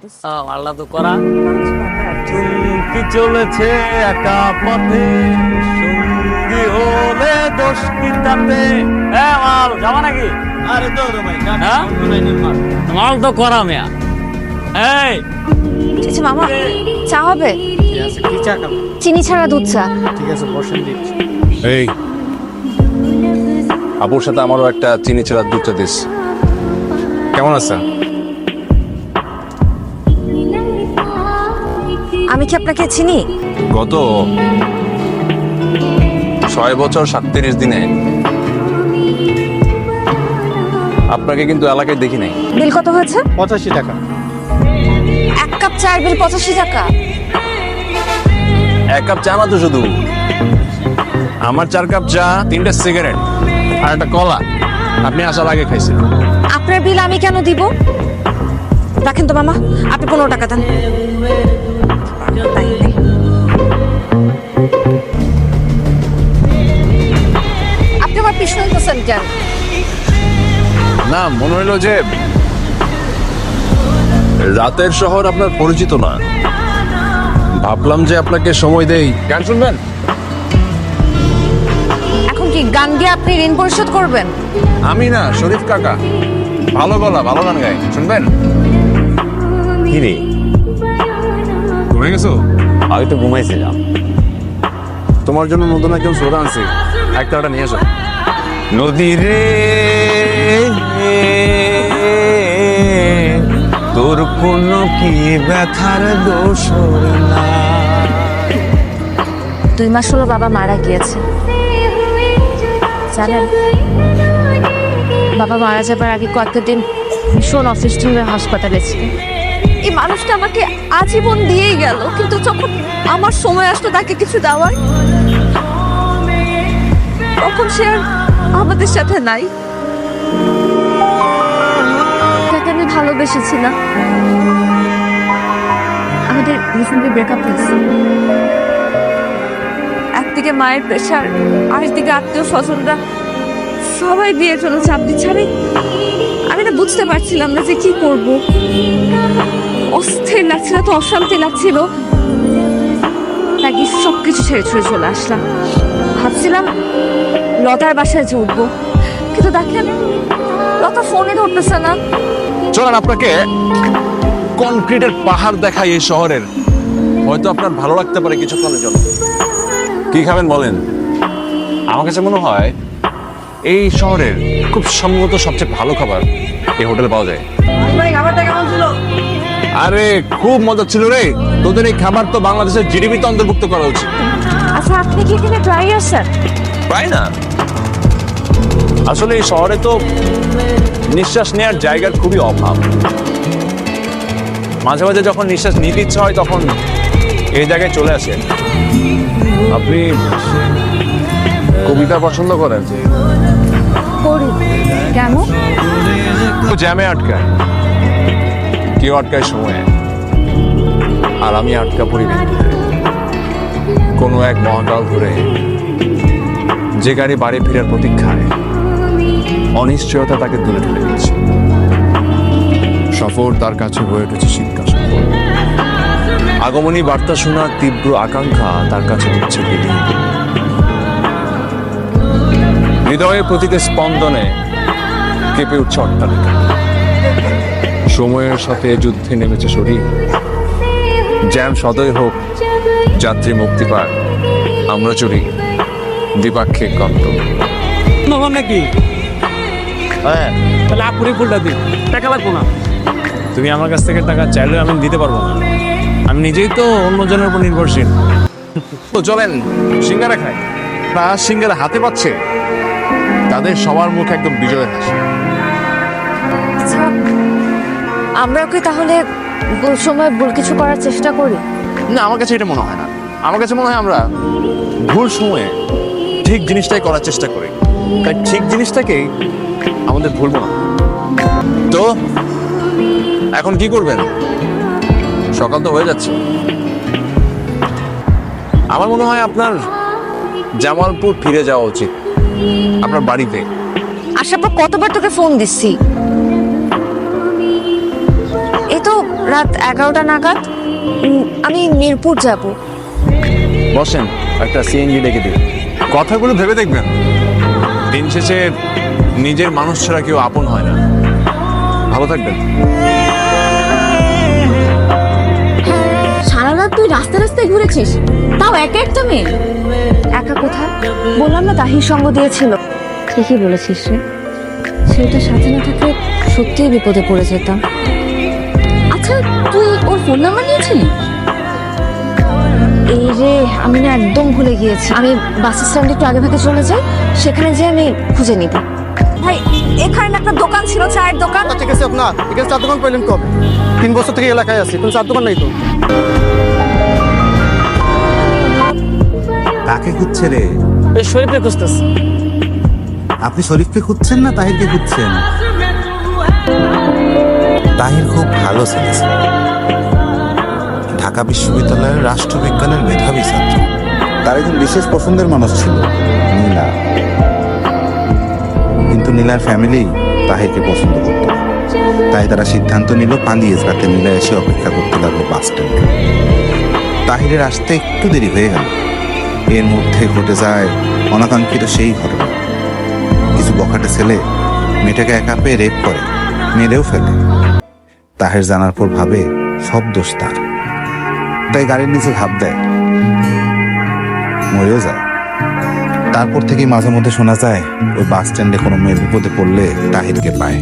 করতেছি। আল্লাহ তো করা চুমকি চলেছে একা পথে সঙ্গী হলে দোষ কি তাতে মাল যাবা নাকি? আরে দৌড় ভাই হ্যাঁ? মাল তো করা মেয়া। এই ঠিক আছে মামা, চা হবে? কি চা খাবো? চিনি ছাড়া দুধ চা। ঠিক আছে বসেন দিচ্ছি। এই আপুর সাথে আমারও একটা চিনি ছাড়া দুধটা দিস। কেমন আছে? আমি কি আপনাকে চিনি? গত 6 বছর 37 দিনে আপনাকে কিন্তু এলাকায় দেখি নাই। বিল কত হয়েছে? 85 টাকা। এক কাপ চায়ের বিল 85 টাকা। 1 কাপ চা না তো শুধু, আমার 4 কাপ চা, 3টা সিগারেট আর একটা কলা আপনি আসার আগে খাইছেন। আপনার বিল আমি কেন দিব? রাখেন তো মামা, আপনি 15 টাকা দেন। তাই নেই। আপনি আমার পিছনে বসেন কেন? না, মনে হইলো যে রাতের শহর আপনার পরিচিত না, ভাবলাম যে আপনাকে সময় দেই। গান শুনবেন? এখন কি গান গিয়ে আপনি ঋণ পরিশোধ করবেন? আমি না, শরীফ কাকা, ভালো গলা, ভালো গান গায়, শুনবেন? কি রে, ঘুরে গেছো? আমি তো ঘুমাইছিলাম। তোমার জন্য নতুন একজন শ্রোতা আনছি, একটা নিয়ে এসো। নদী রে তোর কোনো কি ব্যথার দোষ না। 2 মাস হলো বাবা মারা গিয়েছে। জানেন, বাবা মারা যাবার আগে কয়েকটা দিন ভীষণ অসুস্থ হয়ে হাসপাতালে ছিল। এই মানুষটা আমাকে আজীবন দিয়েই গেল, কিন্তু যখন আমার সময় আসতো তাকে কিছু দেওয়ার, তখন সে আর আমাদের সাথে নাই। তাকে আমি ভালোবেসেছিলাম। আমাদের রিসেন্টলি ব্রেকআপ হয়েছে। একদিকে মায়ের প্রেশার, আরেকদিকে আত্মীয় স্বজনরা সবাই বিয়ের জন্য চাপ দিচ্ছে। আমি না বুঝতে পারছিলাম না যে কি করব। অস্থির লাগছিল, তো অশান্তি লাগছিল, নাকি সবকিছু ছেড়ে ছুড়ে চলে আসলাম। ভাবছিলাম লতার বাসায় যে উঠবো, কিন্তু দেখেন লতা ফোনে ধরতেছে না। চলেন আপনাকে কনক্রিটের পাহাড় দেখাই এই শহরের, হয়তো আপনার ভালো লাগতে পারে কিছুক্ষণের জন্য। কি খাবেন বলেন? আমার কাছে মনে হয় এই শহরের খুব সম্ভবত সবচেয়ে ভালো খাবার এই হোটেলে পাওয়া যায়। খাবারটা কেমন ছিল? আরে খুব মজা ছিল রে, তোদের এই খাবার তো বাংলাদেশের জিডিপিতে অন্তর্ভুক্ত করা উচিত। আচ্ছা, আপনি কি এখানে ট্রাই আসছেন? তাই না? আসলে এই শহরে তো নিঃশ্বাস নেওয়ার জায়গার খুবই অভাব। মাঝে মাঝে যখন নিঃশ্বাস নিতে ইচ্ছা হয় তখন এই জায়গায় চলে আসে। আপনি কবিতা পছন্দ করেন? করি। কেন? জ্যামে আটকায়, কেউ আটকায় সময়ে, আর আমি আটকা পড়ি বিদ্যুতে। কোনো এক মহাকাল ধরে যে গাড়ি বাড়ি ফেরার প্রতীক্ষায়, অনিশ্চয়তা তাকে দূরে ঠেলে দিচ্ছে। সফর তার কাছে হয়ে উঠেছে শীতকাল সফর। আগমনী বার্তা শোনার তীব্র আকাঙ্ক্ষা তার কাছে হচ্ছে বিলীন। হৃদয়ের প্রতিটি স্পন্দনে কেঁপে উঠছে অট্টালিকা। সময়ের সাথে যুদ্ধে নেমেছে শরীর। জ্যাম সদয় হোক, যাত্রী মুক্তি পাক, আমরা চড়ি দ্বিপাক্ষিক গন্তব্য। নবাব নাকি? হ্যাঁ, তাহলে আপুরি ফুলটা দিন, টাকা লাগবো না। তুমি আমার কাছ থেকে টাকা চাইলে আমি দিতে পারবো না, আমি নিজেই তো অন্যজনের উপর নির্ভরশীল। তো চলেন সিঙ্গারা খাই। তা সিঙ্গারা হাতে পাচ্ছে তাদের সবার মুখে একদম বিজয়ের হাসি। আচ্ছা, আমরা কি তাহলে ভুল সময় ভুল কিছু করার চেষ্টা করি? না, আমার কাছে এটা মনে হয় না। আমার কাছে মনে হয় আমরা ভুল সময়ে ঠিক জিনিসটাই করার চেষ্টা করি, তাই ঠিক জিনিসটাকেই আমাদের ভুলবো না। তো এখন কি করবেন? সকাল তো হয়ে যাচ্ছে। আমার মনে হয় আপনার জামালপুর ফিরে যাওয়া উচিত, আপনার বাড়িতে। আসার পর কতবার তোকে ফোন দিচ্ছি, এই তো রাত 11টা নাগাদ। আমি মিরপুর যাব। বসেন, একটা সিএনজি ডেকে দিন। কথাগুলো ভেবে দেখবেন, দিন শেষে নিজের মানুষ ছাড়া কেউ আপন হয় না। ভালো থাকবেন। সারা রাত তুই রাস্তা রাস্তায় ঘুরেছিস, তাও একা একটা মেয়ে। একা কোথায়? বললাম না তাহির সঙ্গ দিয়েছিল। ঠিকই বলেছিস রে, সেটা সাথে না থাকলে সত্যিই বিপদে পড়ে যেতাম। আচ্ছা, তুই ওর ফোন নাম্বার নিয়েছিলি? এই রে, আমি না একদম ভুলে গিয়েছি। আমি বাস স্ট্যান্ডে একটু আগে ভাগে চলে যাই, সেখানে যেয়ে আমি খুঁজে নিব। ভাই, এখানে না একটা দোকান ছিল, চায়ের দোকান। ঠিক আছে আপনার এখানে চার দোকান পেলেন কবে? 3 বছর থেকে এলাকায় আছি, কোনো চার দোকান নাই তো। কাকে খুঁজছে রে? শরীফে খুঁজতেছি। আপনি শরীফকে খুঁজছেন না তাহিরকে খুঁজছেন? তাহির খুব ভালো ছেলে ছিল। ঢাকা বিশ্ববিদ্যালয়ের রাষ্ট্রবিজ্ঞানের মেধাবী ছাত্র। তার একজন বিশেষ পছন্দের মানুষ ছিল, নীলা। কিন্তু নীলার ফ্যামিলি তাহিরকে পছন্দ করত না। তাই তারা সিদ্ধান্ত নিল পালিয়ে যাতে নীলা এসে অপেক্ষা করতে লাগলো বাস স্ট্যান্ডে। তাহিরের আসতে একটু দেরি হয়ে গেল। এর মধ্যে ঘটে যায় অনাকাঙ্ক্ষিত সেই ঘটনা। কিছু বখাটে ছেলে মেয়েটাকে একা পেয়ে রেপ করে, মেরেও ফেলে। তাহের জানার পর ভাবে সব দোষ তার, তাই গাড়ির নিচে ভাব দেয়, মরেও যায়। তারপর থেকেই মাঝে মধ্যে শোনা যায় ওই বাস স্ট্যান্ডে কোনো মেয়ের বিপদে পড়লে তাহিরকে পায়।